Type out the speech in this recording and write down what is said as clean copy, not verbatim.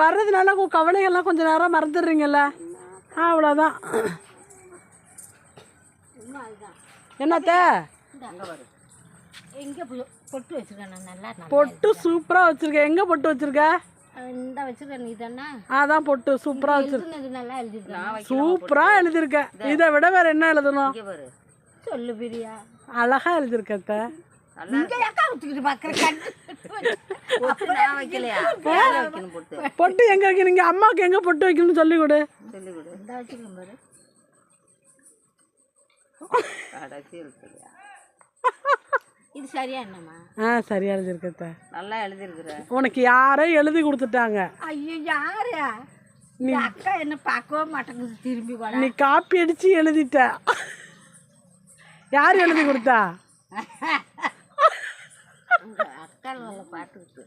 வர்றதுனால கவலைகள்லாம் கொஞ்சம் நேரம் மறந்துடுறீங்கல்ல, அவ்வளோதான். என்னத்த எங்கே பொட்டு வச்சுருக்கேன்? நல்லா பொட்டு சூப்பராக வச்சுருக்கேன். எங்கே பொட்டு வச்சுருக்க? இந்த வச்சுருக்கேன். நீ தானே? அதான் பொட்டு சூப்பராக வச்சுருக்கேன். நல்லா எழுதிருக்கேன். சூப்பராக எழுதியிருக்கேன். இதை விட வேறு என்ன எழுதணும்? சொல்லு பிரியா. அழகா எழுதியிருக்கேத்த. பொட்டு எங்க வைக்கணுங்க? அம்மாவுக்கு எங்க பொட்டு வைக்கணும்னு சொல்லி கொடு. இது சரியா என்னம்மா? சரியா எழுதியிருக்கத்த. நல்லா எழுதிருக்கிற. உனக்கு யாரோ எழுதி கொடுத்துட்டாங்க. ஐயோ, யாரா? நீ அக்கா என்ன பார்க்கவே மாட்டேங்குது. திரும்பி வர. நீ காப்பி அடிச்சு எழுதிட்ட. யார் எழுதி கொடுத்தா? அக்கா நல்லா பாட்டுக்கிட்டு.